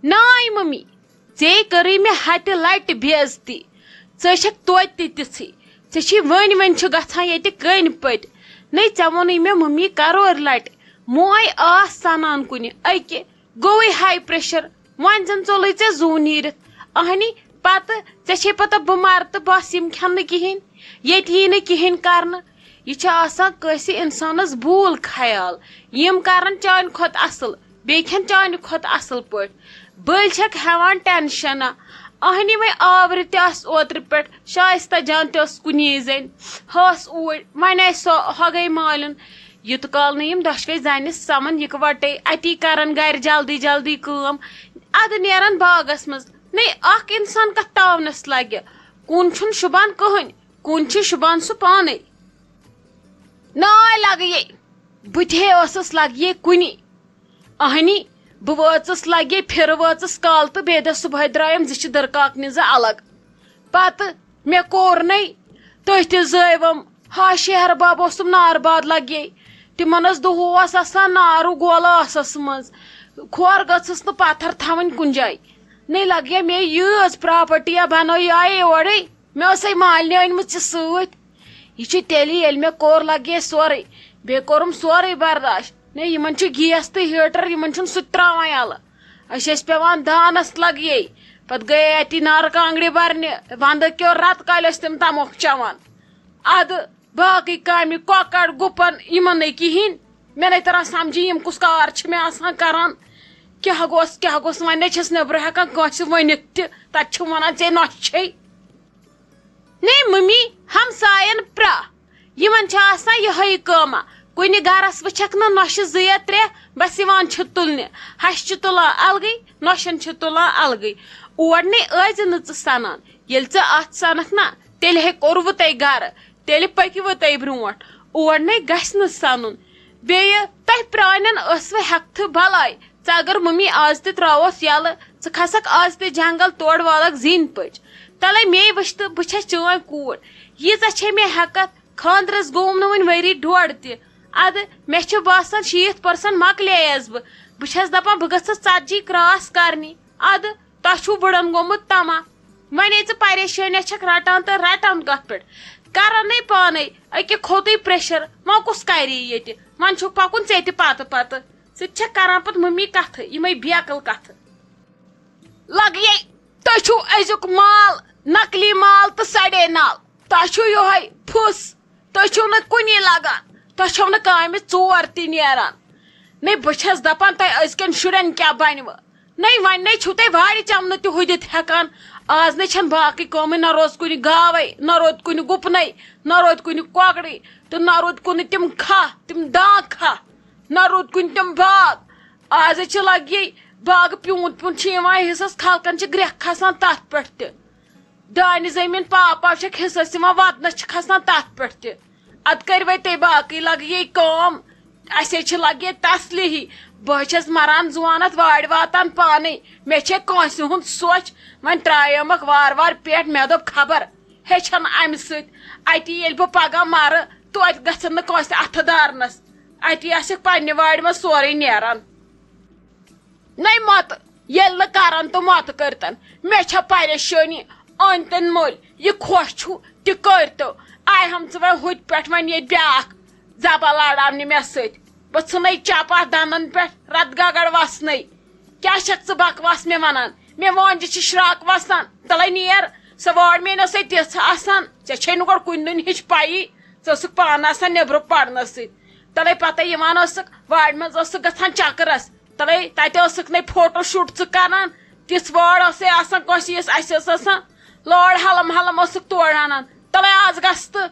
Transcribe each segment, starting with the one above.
ناے mummy ژے کٔرٕے مےٚ ہتہِ لٹہِ بے عزتی ژٕ چھکھ توتہِ تِژھٕے ژےٚ چھی ؤنۍ چھُ گژھان ییٚتہِ کٔنۍ پٔٹۍ نَے ژےٚ ووٚنُے مےٚ ممی کرور لٹہِ موے آس سنان کُنہِ أکہِ گوٚوٕے ہاے پریشر وۄنۍ زن ژوٚلُے ژےٚ زوٗ نیٖرِتھ اہنی پتہٕ ژےٚ چھے پتہ بہٕ مرٕ تہٕ بس یِم کھٮ۪نہٕ نہٕ کِہیٖنۍ ییٚتہِ یی نہٕ کِہیٖنۍ کرنہٕ یہ چھُ آسان کٲنٛسہِ انسانس بوٗل خیال یِم کرن چانہِ کھۄتہٕ اصل بیٚیہِ کھٮ۪ن چانہِ کھۄتہٕ اصل پٲٹھۍ بٔلۍ چھکھ ہٮ۪وان ٹٮ۪نشنا اہنی وۄنۍ آورِ تہِ آس اوترٕ پٮ۪ٹھ شائستہ جان تہِ ٲس کُنی زٔنۍ ہٲس اوٗرۍ وۄنۍ آسہِ سۄ ہۄ گٔے مالِن یوٗت کال نہٕ یِم دۄشوے زنہِ سمن یِکوٹے اتی کرن گرِ جلدی جلدی کٲم ادٕ نیرن باغس منٛز نَے اکھ انسان کتھ تاونس لگہِ کُن چھُنہٕ شوٗبان کٕہٕنۍ کُن چھُ شوٗبان سُہ پانے ناے لگیے بہٕ تہِ ہے ٲسٕس لگیے کُنی اہنی بہٕ وٲژٕس لگیے پھِرٕ وٲژٕس کال تہٕ بیٚیہِ دۄہ صبحٲے درٛایَم زٕ چھِ دٕرکاکنہِ زٕ الگ پتہٕ مےٚ کوٚرنَے تُہۍ تہِ زٲیوم ہا شہر باب اوسُم نارباد لگیے تِمن ٲس دۄہس آسان نارٕ گولہٕ ٲسس منٛز کھور گٔژھٕس نہٕ پتھر تھاوٕنۍ کُنہِ جایہِ نَے لگیے مےٚ یۭژ پراپرٹیا بنٲیے اورے مےٚ ٲسے مالنہِ أنمٕژ یہِ سۭتۍ یہ چھُ تیٚلہِ ییٚلہِ مےٚ کوٚر لگیے سورُے بیٚیہِ کوٚرُم سورُے برداشت نَے یِمن چھُ گیس تہٕ ہیٖٹر یِمن چھُنہٕ سُہ تہِ تراوان یلہٕ أسۍ ٲسۍ پیوان دانس لگیے پتہٕ گٔیے اتی نارٕ کانگرِ برنہِ ونٛدٕ کیو رٮ۪تہٕ کالہِ ٲسۍ تِم تموکھ چٮ۪وان ادٕ باقٕے کامہِ کۄکر گُپن یِمن نَے کِہیٖنۍ مےٚ نَے تران سمجھی یِم کُس کار چھِ مےٚ آسان کران کیٛاہ گوٚژھ وۄنۍ نَے چھَس نیٚبرٕ ہٮ۪کان کٲنٛسہِ ؤنِتھ تہِ تتہِ چھِ ونان ژےٚ نۄشہِ چھے نَے ممی ہمساین پرٛا یِمن چھِ آسان یِہے کٲما کُنہِ گرس وٕچھکھ نہٕ نۄشہِ زٕ یا ترٛےٚ بس یِوان چھِ تُلنہِ ہشہِ چھِ تُلان الگٕے نۄشن چھِ تُلان الگٕے اور نَے ٲسۍ نہٕ ژٕ سنان ییٚلہِ ژٕ اتھ سنکھ نا تیٚلہِ ہے کوٚروٕ تۄہہِ گرٕ تیٚلہِ پٔکوٕ تۄہہِ برونٛٹھ اور نَے گژھِ نہٕ سنُن بیٚیہِ تۄہہِ پرانٮ۪ن ٲسوٕ ہٮ۪کتھٕ بلاے ژٕ اگر ممی آز تہِ تراووس یلہٕ ژٕ کھسکھ آز تہِ جنگل تورٕ والکھ زیٖنۍ پٔچ تلے مے وٕچھ تہٕ بہٕ چھس چٲنۍ کوٗر ییٖژاہ چھے مےٚ ہٮ۪کتھ خاندرس گوٚوم نہٕ وۄنۍ ؤری ڈۄڈ تہِ ادٕ مےٚ چھُ باسان 60% مۄکلییس بہٕ چھس دپان بہٕ گٔژھٕس 40 کراس کرنہِ ادٕ تۄہہِ چھُو بٕڑن گوٚمُت تما وۄنۍ ژٕ پریشٲنیاہ چھکھ رٹان تہٕ رٹان کتھ پٮ۪ٹھ کرنے پانے أکہِ کھوتٕے پریشر وۄنۍ کُس کرِ ییٚتہِ وۄنۍ چھُکھ پکُن ژےٚ تہِ پتہٕ پتہٕ ژٕ تہِ چھکھ کران پتہٕ ممی کتھٕ یِمے بیکل کتھٕ لگیے تُہۍ چھُو أزیُک مال نقلی مال تہٕ سڑے نال تۄہہِ چھُو یِہوے پھُس تُہۍ چھُو نہٕ کُنی لگان تۄہہِ چھو نہٕ کامہِ ژور تہِ نیران نَے بہٕ چھس دپان تۄہہِ أزکٮ۪ن شُرٮ۪ن کیٛاہ بنوٕ نَے وۄنۍ نَے چھُو تُہۍ وارِ چمنہٕ تہِ ہُدِتھ ہٮ۪کان آز نَے چھنہٕ باقٕے کٲمٕے نہ روز کُنہِ گاوے نہ روٗد کُنہِ گُپنٕے نہ روٗد کُنہِ کۄکرٕے تہٕ نہ روٗد کُنہِ تِم کھہہ تِم دان کھہہ نہ روٗد کُنہِ تِم باغ آز چھِ لگیے باغہٕ پیوٗنت پیوٗنت چھِ یِوان حصس خلقن چھِ گرٛٮ۪کھ کھسان تتھ پٮ۪ٹھ تہِ دانہِ زٔمیٖن پاو چھکھ حصس یِوان واتنس چھِ کھسان تتھ پٮ۪ٹھ تہِ ادٕ کٔرِوے تُہۍ باقٕے لگیے کٲم اسے چھِ لگیے تسلیٖحی بہٕ چھس مران زوانت وارِ واتان پانے مےٚ چھے کٲنٛسہِ ہُنٛد سوچ وۄنۍ ترایٲمکھ وارٕ وارٕ پٮ۪ٹھ مےٚ دوٚپ خبر ہیٚچھن امہِ سۭتۍ اتی ییٚلہِ بہٕ پگاہ مرٕ توتہِ گژھن نہٕ کٲنٛسہِ اتھٕ دارنس اتی آسٮ۪کھ پننہِ وارِ منٛز سورُے نیران نَے مۄتہٕ ییٚلہِ نہٕ کرن تہٕ مۄتہٕ کٔرتن مےٚ چھےٚ پریشٲنی أنۍ تن مٔلۍ یہِ خۄش چھُ تہِ کٔرتو آیہِ ہم ژٕ وۄنۍ ہُتہِ پٮ۪ٹھ وۄنۍ ییٚتہِ بیاکھ زبا لڑاونہِ مےٚ سۭتۍ بہٕ ژھٕنَے چپ اتھ دنٛدن پٮ۪ٹھ رت گگر وسنَے کیٛاہ چھکھ ژٕ بکواس مےٚ ونان مےٚ وٲنجہِ چھِ شراک وسان تلے نیر سۄ وٲر میٲنۍ ٲسے تِژھ آسان ژےٚ چھے نہٕ گۄڈٕ کُنہِ دُنۍ ہِچ پیی ژٕ ٲسٕکھ پانہٕ آسان نیبرٕ پرنس سۭتۍ تلے پتہٕ یِوان ٲسٕکھ وارِ منٛز ٲسٕکھ گژھان چکرس تلے تتہِ ٲسٕکھ نَے فوٹو شوٗٹ ژٕ کران تِژھ وٲر ٲسے آسان کٲنٛسہِ یۄس اسہِ ٲس آسان لٲر ہلم ہلم ٲسٕکھ تورٕ انان تلے آز گژھ تہٕ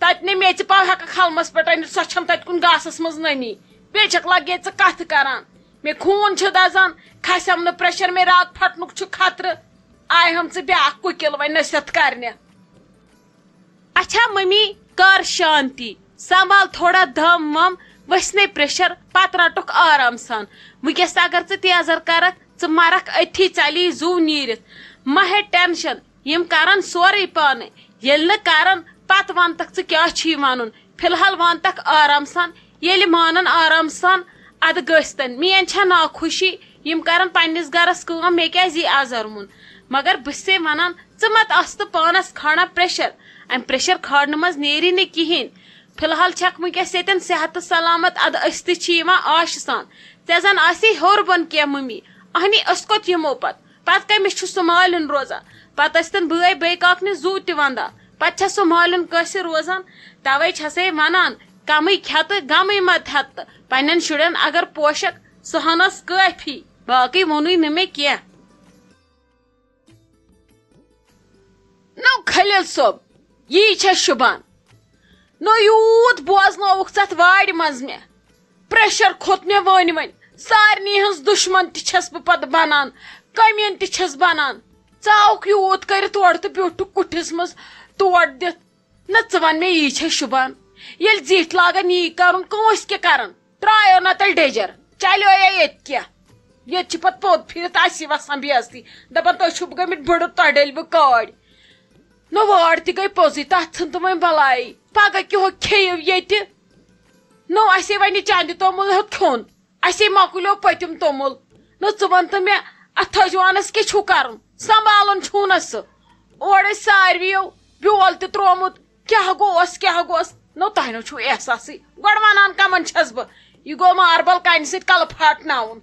تتہِ نَے میژِ پاو ہٮ۪ککھ ہلمس پٮ۪ٹھ أنِتھ سۄ چھم تتہِ کُن گاسس منٛز نٔنی بیٚیہِ چھکھ لگے ژٕ کتھٕ کران مےٚ خوٗن چھُ دزان کھسٮ۪م نہٕ پریشر مےٚ رات پھٹنُک چھُ خطرٕ آیہِ ہم ژٕ بیاکھ کُکِل وۄنۍ نصیحت کرنہِ اچھا ممی کر شانتی سنبھال تھوڑا دم وم ؤسنے پریشر پتہٕ رٹُکھ آرام سان وٕنکیٚس اگر ژٕ تیزر کرکھ ژٕ مرکھ أتھی ژلی زوٗ نیٖرِتھ مہ ہے ٹینشن یِم کرن سورُے پانے ییٚلہِ نہٕ کرن پتہٕ ونتکھ ژٕ کیٛاہ چھُے ونُن فلحال ونتکھ آرام سان ییٚلہِ مانن آرام سان ادٕ گٔژھتن میٲنۍ چھےٚ ناخوشی یم کرن پننس گرس کٲم مے کیازِ یی آزرمُن مگر بہٕ چھسے ونان ژٕ مت آس تہٕ پانس کھاڑان پریشر امہِ پریشر کھاڑنہٕ منٛز نیری نہٕ کہیٖنۍ فی الحال چھکھ وٕنکیٚس ییٚتٮ۪ن صحت تہٕ سلامت ادٕ أسۍ تہِ چھِ یِوان آشہِ سان ژےٚ زن آسی ہیوٚر بۄن کینٛہہ مٔمی اہنی أسۍ کوٚت یِمو پتہٕ کٔمِس چھُ سُہ مالیُن روزان پتہٕ ٲسۍتن بٲے بیٚیہِ کاکنہِ زوٗ تہِ ونٛدان پتہٕ چھےٚ سُہ مالیُن کٲنٛسہِ روزان توے چھسے ونان کمٕے کھٮ۪تہٕ غمٕے مت ہٮ۪تہٕ تہٕ پننٮ۪ن شُرٮ۪ن اگر پوشکھ سُہ ہن ٲس کٲفی باقٕے ووٚنُے نہٕ مےٚ کینٛہہ نو خلیل صٲب یی چھےٚ شُبان نو یوٗت بوزنووُکھ ژٕ وارِ منٛز مےٚ پریشر کھوٚت مےٚ ؤنۍ سارنٕے ہٕنٛز دُشمن تہِ چھس بہٕ پتہٕ بنان کٔمیٖن تہِ چھس بنان ژٕ آوُکھ یوٗت کٔرِتھ اورٕ تہٕ بیوٗٹھُکھ کُٹھِس منٛز ٹوٹھ دِتھ نہ ژٕ ون مےٚ یی چھےٚ شُبان ییٚلہِ زِٹھۍ لاگن یی کرُن کٲنٛسہِ کیٛاہ کرن ترٛایو نہ تیٚلہِ ڈیجر چلیویا ییٚتہِ کیٛاہ ییٚتہِ چھِ پتہٕ پوٚت پھِرِتھ اسی وسان بے عزتی دپان تُہۍ چھِو گٔمٕتۍ بٕڑٕ تۄہہِ ڈٔلۍ بہٕ کٲڑۍ نہ وٲر تہِ گٔے پوٚزُے تتھ ژھٕن تہٕ وۄنۍ بلایی پگہہ کیٛاہ کھیٚیِو ییٚتہِ نو اَسے وۄنۍ یہِ چندِ توٚمُل ہیوٚت کھیوٚن اَسے مۄکلیو پٔتِم توٚمُل نہ ژٕ وَن تہٕ مےٚ اتھ تھٔجوانس کیٛاہ چھُو کرُن سنبھالُن چھُو نہ سُہ اورٕ ٲسۍ ساروِیو بیول تہِ تروومُت کیٛاہ گوس نو تۄہہِ نو چھُو احساسٕے گۄڈٕ ونان کمن چھس بہٕ یہِ گوٚو ماربل کنہِ سۭتۍ کلہٕ پھاٹناوُن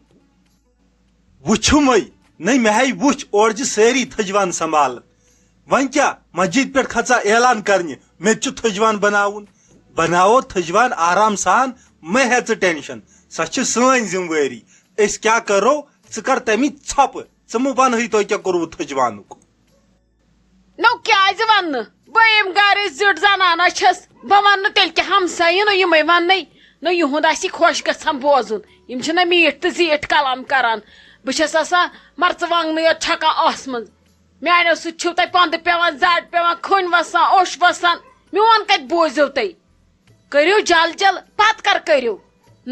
وٕچھُمے نٔے مےٚ ہے وٕچھ اورٕ چھِ سٲری تھٔجوان سنبھالان وۄنۍ کیٛاہ مسجد پٮ۪ٹھ کھژا اعلان کرنہِ مےٚ تہِ چھُ تھٔجوان بناوُن بناوو تھٔجوان آرام سان مہ ہےٚ ژٕ ٹینشن سۄ چھِ سٲنۍ ذمہٕ وٲری أسۍ کیٛاہ کرو ژٕ کر تمِچ ژھۄپہٕ ژٕ مہٕ ونہٕے تۄہہِ کیٛاہ کوٚروٕ تھٔجوانُک نو کیٛازِ وننہٕ بہٕ یِم گرٕچ زِٹھ زنانا چھس بہٕ وننہٕ تیٚلہِ کیٛاہ ہمسایہِ نہٕ یِمے وننٕے نہ یِہُنٛد آسہِ خۄش گژھان بوزُن یِم چھِنہ میٖٹھ تہٕ زیٖٹھ کلام کران بہٕ چھس آسان مرژٕوانٛگنٕے یوت چھکان ٲسہٕ منٛز میانیو سۭتۍ چھِو تۄہہِ پندٕ پیوان زڈ پیوان کھٔنۍ وسان اوٚش وسان میون کتہِ بوٗزِو تُہۍ کٔرِو جل جل پتہٕ کر کٔرِو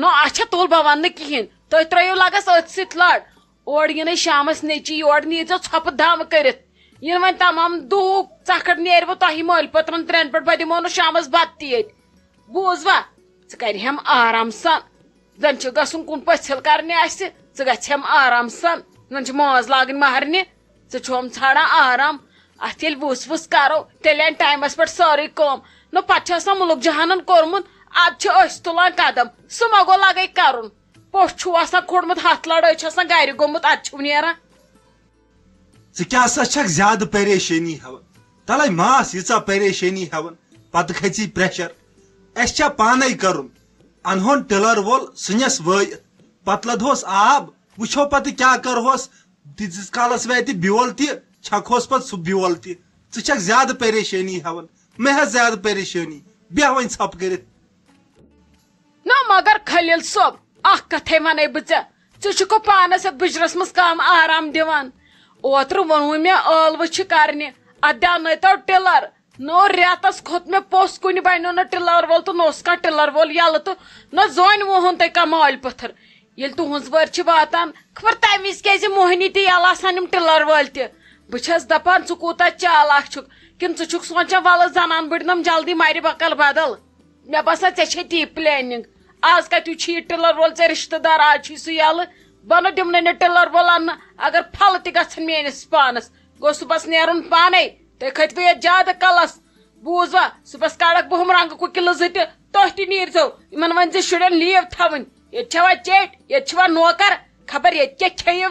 نو اچھا تُل بہٕ وننہٕ کہیٖنۍ تُہۍ ترٲیِو لگس أتھۍ سۭتۍ لڑ اورٕ یِنٕے شامس نیچی یورٕ نیٖرزیو ژھۄپہٕ دم کٔرِتھ ین وۄنۍ تمام دُہُک ژکھڑ نیرِوٕ تۄہہِ مٲلۍ پٔترن ترٛٮ۪ن پٮ۪ٹھ بہٕ دِمو نہٕ شامس بتہٕ تہِ ییٚتہِ بوٗزوا ژٕ کرِہٮ۪م آرام سان زن چھُ گژھُن کُن پٔژھِل کرنہِ اسہِ ژٕ گژھٮ۪م آرام سان زن چھِ مٲنٛز لاگٕنۍ مہرنہِ ژٕ چھُہم ژھانڈان آرام اتھ ییٚلہِ وُس وُس کرو تیٚلہِ انہِ ٹایمس پٮ۪ٹھ سٲرٕے کٲم نہ پتہٕ چھُ آسان مُلک جہانن کوٚرمُت ادٕ چھِ أسۍ تُلان قدم سُہ ما گوٚو لگے کرُن پوٚژھ چھُو آسان کھوٚڑمُت ہتھ لڑٲے چھُ آسان گرِ گوٚمُت ادٕ چھُو نیران ژٕ کیٛاہ سا چھکھ زیادٕ پریشٲنی ہٮ۪وان تلے ماس ییٖژاہ پریشٲنی ہٮ۪وان پتہٕ کھژی پریشر اسہِ چھا پانے کرُن انہون ٹِلر وول سٕنِس وٲیِتھ پتہٕ لدہوس آب وٕچھو پتہٕ کیٛاہ کرہوس تیٖتِس کالس واتہِ بیول تہِ چھکہوس پتہٕ سُہ بیول تہِ ژٕ چھکھ زیادٕ پریشٲنی ہٮ۪وان مےٚ ہٮ۪س زیادٕ پریشٲنی بیٚہہ وۄنۍ ژھۄپہٕ کٔرِتھ نہ مگر خلیل صٲب اکھ کتھے ونے بہٕ ژےٚ چھُکھ پانس یتھ بٕجرس منٛز کم آرام دِوان اوترٕ ووٚنوٕ مےٚ ٲلوٕ چھِ کرنہِ اتھ دیٛاونٲیتو ٹِلر نو رٮ۪تس کھوٚت مےٚ پوٚژھ کُنہِ بنیو نہٕ ٹِلر وول تہٕ نہ اوس کانٛہہ ٹِلر وول یلہٕ تہٕ نہ زونہِ وُہُن تۄہہِ کانٛہہ مٲلۍ پٔتھر ییٚلہِ تُہنٛز وٲرۍ چھِ واتان خبر تمہِ وِزِ کیازِ موہنی تہِ یلہٕ آسان یِم ٹِلر وٲلۍ تہِ بہٕ چھس دپان ژٕ کوٗتاہ چالاک چھُکھ کِنہٕ ژٕ چھُکھ سونچان ولہٕ زنان بٔڑۍ نم جلدی مرِ بکل بدل مےٚ باسان ژےٚ چھے تی پلیننگ آز کتہِ چھُ یہِ ٹِلر وول ژےٚ رشتہٕ دار آز چھُے سُہ یلہٕ بہٕ نہٕ دِمنٕے نہٕ ٹِلر وول اننہٕ اگر پھلہٕ تہِ گژھن میٲنِس پانس گوٚو صبحس نیرُن پانے تُہۍ کھٔتوٕ یتھ زیادٕ کلس بوٗزوا صبحس کڑکھ بہٕ ہُم رنگہٕ کُکِلہٕ زٕ تہِ تُہۍ تہِ نیٖرزیو یِمن ؤنۍ زِ شُرٮ۪ن لیٖو تھاوٕنۍ ییٚتہِ چھوا چیٚٹۍ ییٚتہِ چھوا نوکر خبر ییٚتہِ کیٛاہ کھیٚیِو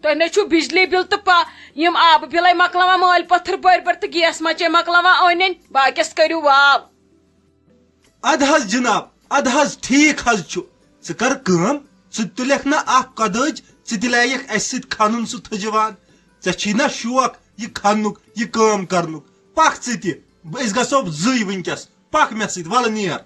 تُہۍ نہ چھُو بجلی بِل تہٕ یِم آبہٕ بِلے مۄکلاوان مٲلۍ پٔتھر بٔرۍ بٔرۍ تہٕ گیس مچے مۄکلاوان أنۍ أنۍ باقیس کٔرِو واو اد حظ جناب اد حظ ٹھیٖک حظ چھُ ژٕ کر کٲم ژٕ تُلکھ نہ اکھ قدٕج ژٕ تہِ لایکھ اسہِ سۭتۍ کھنُن سُہ تھٔجوان ژےٚ چھی نا شوق یہِ کھننُک یہِ کٲم کرنُک پکھ ژٕ تہِ أسۍ گژھو زٕے وٕنکیٚس پکھ مےٚ سۭتۍ ولہٕ نیر